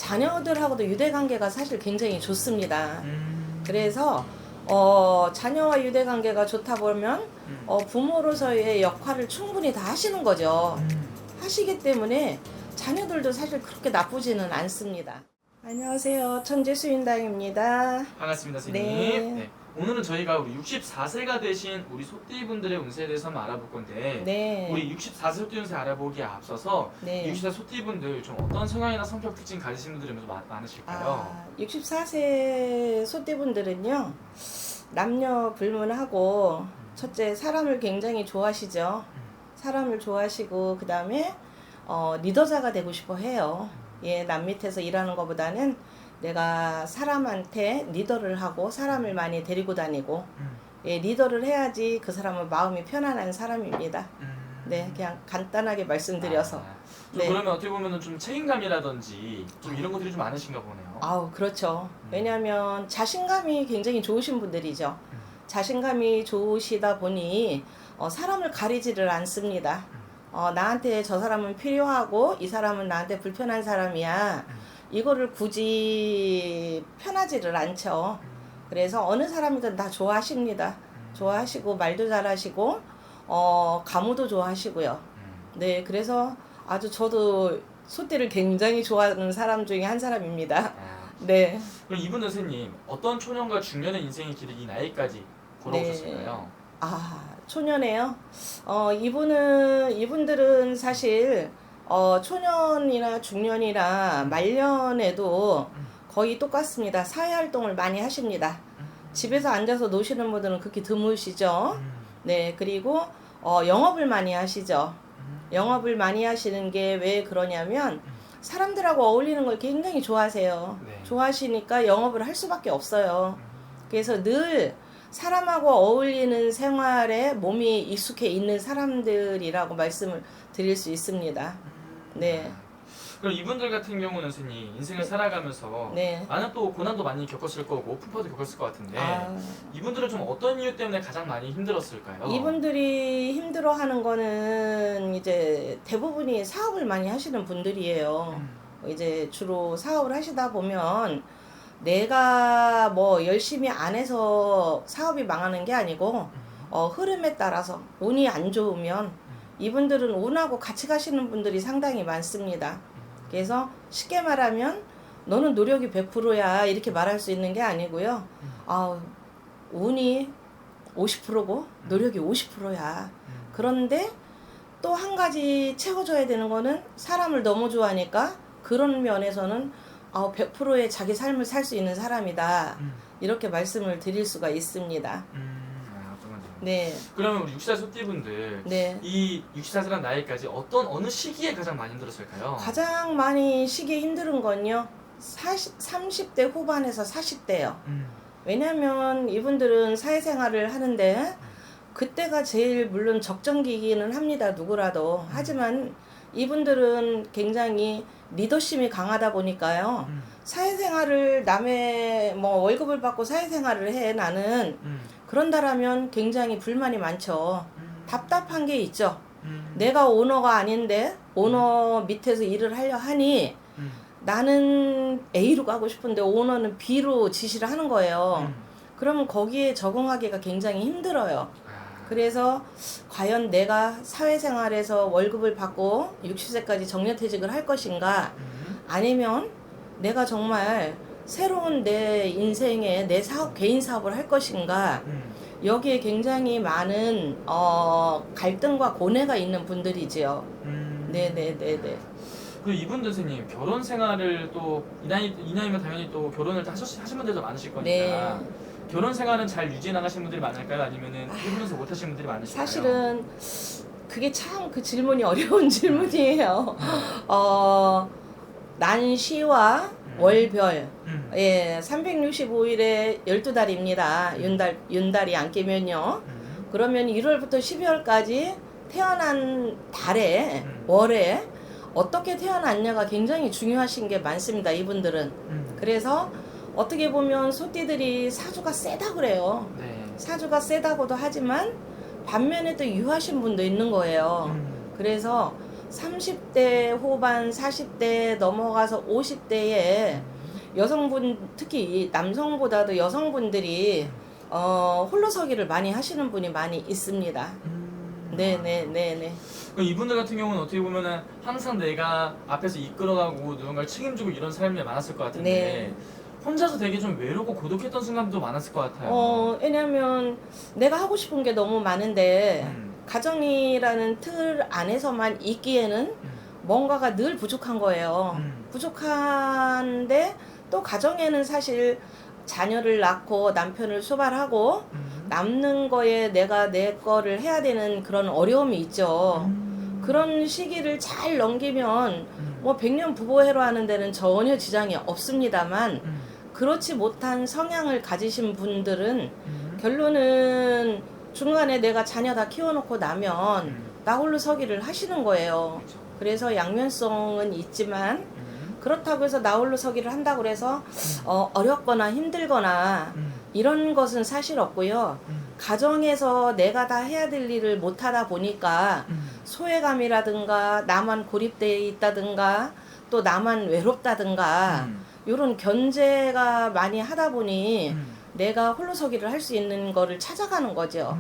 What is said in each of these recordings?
자녀들하고도 유대관계가 사실 굉장히 좋습니다. 그래서 자녀와 유대관계가 좋다 보면 부모로서의 역할을 충분히 다 하시는 거죠. 하시기 때문에 자녀들도 사실 그렇게 나쁘지는 않습니다. 안녕하세요. 천재수인당입니다. 반갑습니다, 선생님. 네. 네. 오늘은 저희가 우리 64세가 되신 우리 소띠분들의 운세에 대해서 한번 알아볼 건데, 네. 우리 64세 소띠 운세 알아보기에 앞서서 네. 64세 소띠분들 좀 어떤 성향이나 성격 특징 가지신 분들이 많으실까요? 64세 소띠분들은요, 남녀 불문하고, 첫째, 사람을 굉장히 좋아하시죠. 사람을 좋아하시고, 그 다음에, 리더자가 되고 싶어 해요. 예, 남 밑에서 일하는 것보다는 내가 사람한테 리더를 하고, 사람을 많이 데리고 다니고, 예, 리더를 해야지 그 사람은 마음이 편안한 사람입니다. 네, 그냥 간단하게 말씀드려서. 좀 네. 그러면 어떻게 보면 좀 책임감이라든지 좀 이런 것들이 좀 많으신가 보네요. 아우, 그렇죠. 왜냐하면 자신감이 굉장히 좋으신 분들이죠. 자신감이 좋으시다 보니 사람을 가리지를 않습니다. 나한테 저 사람은 필요하고 이 사람은 나한테 불편한 사람이야. 이거를 굳이 편하지를 않죠. 그래서 어느 사람이든 다 좋아하십니다. 좋아하시고 말도 잘하시고 가무도 좋아하시고요. 네, 그래서 아주 저도 소띠를 굉장히 좋아하는 사람 중에 한 사람입니다. 네. 그럼 이분은 선생님 어떤 초년과 중년의 인생의 길을 이 나이까지 걸어오셨을까요? 초년에요. 이분들은 사실 초년이나 중년이나 말년에도 거의 똑같습니다. 사회활동을 많이 하십니다. 집에서 앉아서 노시는 분들은 극히 드무시죠. 네, 그리고 영업을 많이 하시죠. 영업을 많이 하시는 게 왜 그러냐면 사람들하고 어울리는 걸 굉장히 좋아하세요. 네. 좋아하시니까 영업을 할 수밖에 없어요. 그래서 늘 사람하고 어울리는 생활에 몸이 익숙해 있는 사람들이라고 말씀을 드릴 수 있습니다. 네. 그럼 이분들 같은 경우는 선생님 인생을 살아가면서 네. 많은 또 고난도 많이 겪었을 거고 풍파도 겪었을 것 같은데 이분들은 좀 어떤 이유 때문에 가장 많이 힘들었을까요? 이분들이 힘들어하는 거는 이제 대부분이 사업을 많이 하시는 분들이에요. 이제 주로 사업을 하시다 보면 내가 뭐 열심히 안 해서 사업이 망하는 게 아니고 흐름에 따라서 운이 안 좋으면 이분들은 운하고 같이 가시는 분들이 상당히 많습니다. 그래서 쉽게 말하면 너는 노력이 100%야 이렇게 말할 수 있는 게 아니고요. 운이 50%고 노력이 50%야. 그런데 또 한 가지 채워줘야 되는 거는 사람을 너무 좋아하니까 그런 면에서는 100%의 자기 삶을 살 수 있는 사람이다. 이렇게 말씀을 드릴 수가 있습니다. 네. 그러면 우리 64세 소띠분들 네. 이 64세란 나이까지 어느 시기에 가장 많이 힘들었을까요? 가장 많이 시기에 힘든 건요. 30대 후반에서 40대요. 왜냐면 이분들은 사회생활을 하는데 그때가 제일 물론 적정기기는 합니다. 누구라도. 하지만 이분들은 굉장히 리더십이 강하다 보니까요. 사회생활을 남의 뭐 월급을 받고 사회생활을 해 나는 그런다라면 굉장히 불만이 많죠. 답답한 게 있죠. 내가 오너가 아닌데 오너 밑에서 일을 하려 하니 나는 A로 가고 싶은데 오너는 B로 지시를 하는 거예요. 그러면 거기에 적응하기가 굉장히 힘들어요. 그래서 과연 내가 사회생활에서 월급을 받고 60세까지 정년퇴직을 할 것인가 아니면 내가 정말 새로운 내 인생에 내 사업, 개인 사업을 할 것인가 여기에 굉장히 많은 갈등과 고뇌가 있는 분들이지요. 네네네네. 그 이분들 선생님 결혼 생활을 또 이 나이면 당연히 또 결혼을 하신 분들도 많으실 거니까 네. 결혼 생활은 잘 유지해 나가신 분들이 많을까요? 아니면은 일본에서 못 하신 분들이 많으실까요? 사실은 그게 참 그 질문이 어려운 질문이에요. 난시와 월별, 예, 365일에 12달입니다. 윤달이 안 끼면요. 그러면 1월부터 12월까지 태어난 달에, 월에 어떻게 태어났냐가 굉장히 중요하신 게 많습니다. 이분들은. 그래서 어떻게 보면 소띠들이 사주가 세다 그래요. 네. 사주가 세다고도 하지만 반면에 또 유하신 분도 있는 거예요. 그래서 30대 후반, 40대 넘어가서 50대에 여성분, 특히 남성보다도 여성분들이 홀로서기를 많이 하시는 분이 많이 있습니다. 네네네네. 이분들 같은 경우는 어떻게 보면은 항상 내가 앞에서 이끌어가고 누군가를 책임지고 이런 삶이 많았을 것 같은데 네. 혼자서 되게 좀 외롭고 고독했던 순간도 많았을 것 같아요. 왜냐면 내가 하고 싶은 게 너무 많은데 음. 가정이라는 틀 안에서만 있기에는 뭔가가 늘 부족한 거예요. 부족한데 또 가정에는 사실 자녀를 낳고 남편을 수발하고 남는 거에 내가 내 거를 해야 되는 그런 어려움이 있죠. 그런 시기를 잘 넘기면 뭐 100년 부부애로 하는 데는 전혀 지장이 없습니다만 그렇지 못한 성향을 가지신 분들은 결론은 중간에 내가 자녀 다 키워놓고 나면 나 홀로 서기를 하시는 거예요. 그래서 양면성은 있지만 그렇다고 해서 나 홀로 서기를 한다고 해서 어렵거나 힘들거나 이런 것은 사실 없고요. 가정에서 내가 다 해야 될 일을 못 하다 보니까 소외감이라든가 나만 고립되어 있다든가 또 나만 외롭다든가 이런 견제가 많이 하다 보니 내가 홀로서기를 할 수 있는 거를 찾아가는 거죠.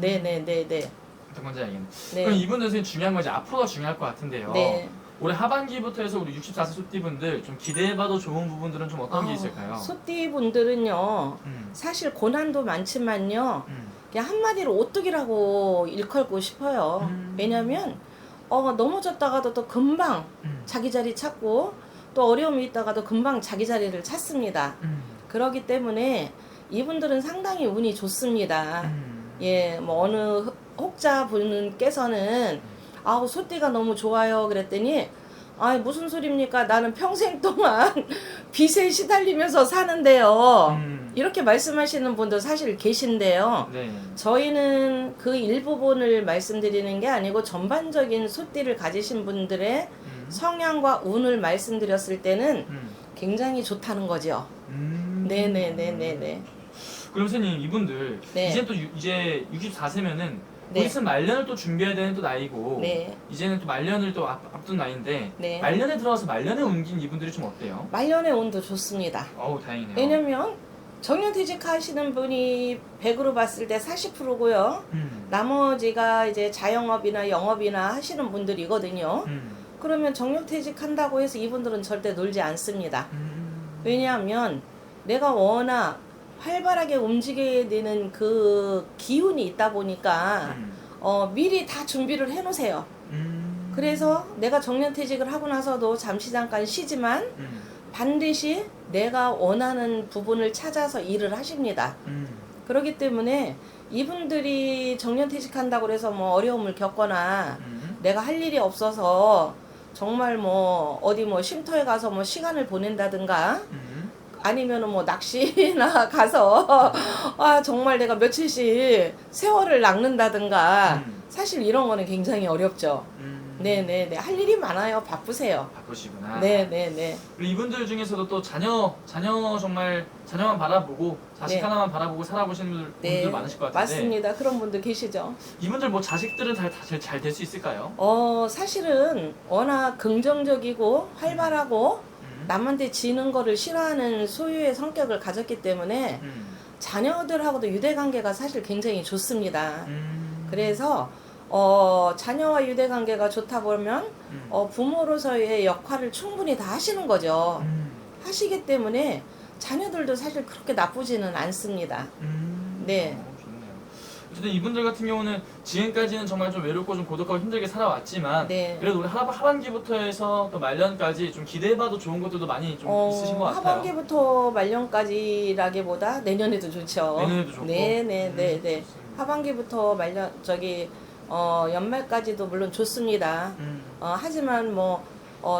네네네네. 어떤 건지 알겠네. 네. 그럼 이분들 선생님 중요한 건 이제 앞으로가 중요할 것 같은데요. 네. 올해 하반기부터 해서 우리 64세 소띠분들 좀 기대해봐도 좋은 부분들은 좀 어떤 게 있을까요? 소띠 분들은요 사실 고난도 많지만요 그냥 한마디로 오뚜기라고 일컬고 싶어요. 왜냐면 넘어졌다가도 또 금방 자기 자리 찾고 또 어려움이 있다가도 금방 자기 자리를 찾습니다. 그렇기 때문에 이분들은 상당히 운이 좋습니다. 예, 뭐 어느 혹자 분께서는 아우 소띠가 너무 좋아요 그랬더니 아 무슨 소리입니까? 나는 평생 동안 빚에 시달리면서 사는데요. 이렇게 말씀하시는 분도 사실 계신데요. 네. 저희는 그 일부분을 말씀드리는 게 아니고 전반적인 소띠를 가지신 분들의 성향과 운을 말씀드렸을 때는 굉장히 좋다는 거죠. 네네네네네. 그럼 선생님 이분들 네. 이제 또 이제 64세면은 곧 네. 있으면 말년을 또 준비해야 되는 또 나이고 네. 이제는 또 말년을 또 앞둔 나이인데 네. 말년에 들어와서 말년에 옮긴 이분들이 좀 어때요? 말년의 운도 좋습니다. 어우 다행이네요. 왜냐면 정년퇴직 하시는 분이 100으로 봤을 때 40%고요. 나머지가 이제 자영업이나 영업이나 하시는 분들이거든요. 그러면 정년퇴직 한다고 해서 이분들은 절대 놀지 않습니다. 왜냐하면 내가 워낙 활발하게 움직여야 되는 그 기운이 있다 보니까 미리 다 준비를 해 놓으세요. 그래서 내가 정년퇴직을 하고 나서도 잠시 잠깐 쉬지만 반드시 내가 원하는 부분을 찾아서 일을 하십니다. 그렇기 때문에 이분들이 정년퇴직한다고 해서 뭐 어려움을 겪거나 내가 할 일이 없어서 정말 뭐 어디 뭐 쉼터에 가서 뭐 시간을 보낸다든가 아니면은 뭐 낚시나 가서 정말 내가 며칠씩 세월을 낚는다든가 사실 이런 거는 굉장히 어렵죠. 네네네. 할 일이 많아요. 바쁘세요. 바쁘시구나. 네네네. 그리고 이분들 중에서도 또 자녀 정말 자녀만 바라보고 자식 네. 하나만 바라보고 살아보시는 분들 네. 많으실 것 같은데 맞습니다. 그런 분들 계시죠. 이분들 뭐 자식들은 잘 될 수 있을까요? 사실은 워낙 긍정적이고 활발하고 남한테 지는 거를 싫어하는 소유의 성격을 가졌기 때문에 자녀들하고도 유대관계가 사실 굉장히 좋습니다. 그래서 자녀와 유대관계가 좋다 보면 부모로서의 역할을 충분히 다 하시는 거죠. 하시기 때문에 자녀들도 사실 그렇게 나쁘지는 않습니다. 네. 좋네요. 어쨌든 이분들 같은 경우는 지금까지는 정말 좀 외롭고 좀 고독하고 힘들게 살아왔지만 네. 그래도 우리 하반기부터 해서 또 말년까지 좀 기대해봐도 좋은 것들도 많이 좀 있으신 것 같아요. 하반기부터 말년까지라기보다 내년에도 좋죠. 내년에도 좋고. 네네네네. 좋습니다. 하반기부터 연말까지도 물론 좋습니다. 하지만 뭐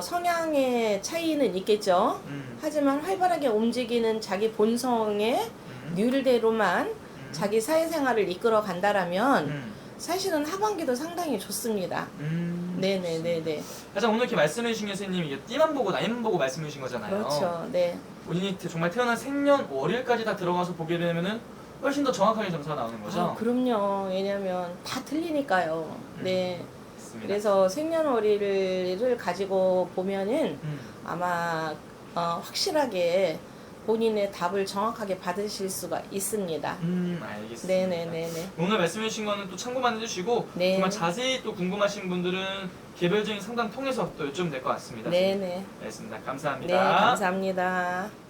성향의 차이는 있겠죠. 하지만 활발하게 움직이는 자기 본성의 률대로만 자기 사회생활을 이끌어 간다라면 사실은 하반기도 상당히 좋습니다. 네네네네. 가장 오늘 이렇게 말씀해 주신 선생님이 이게 띠만 보고 나이만 보고 말씀해 주신 거잖아요. 그렇죠. 네. 본인이 정말 태어난 생년월일까지 다 들어가서 보게 되면은 훨씬 더 정확하게 점수가 나오는 거죠. 그럼요. 왜냐면 다 틀리니까요. 네. 같습니다. 그래서 생년월일을 가지고 보면은 음. 아마 확실하게 본인의 답을 정확하게 받으실 수가 있습니다. 알겠습니다. 네네네네. 오늘 말씀해 주신 거는 또 참고만 해주시고 네. 정말 자세히 또 궁금하신 분들은 개별적인 상담 통해서 또 여쭈면 될 것 같습니다. 네네. 알겠습니다. 감사합니다. 네, 감사합니다.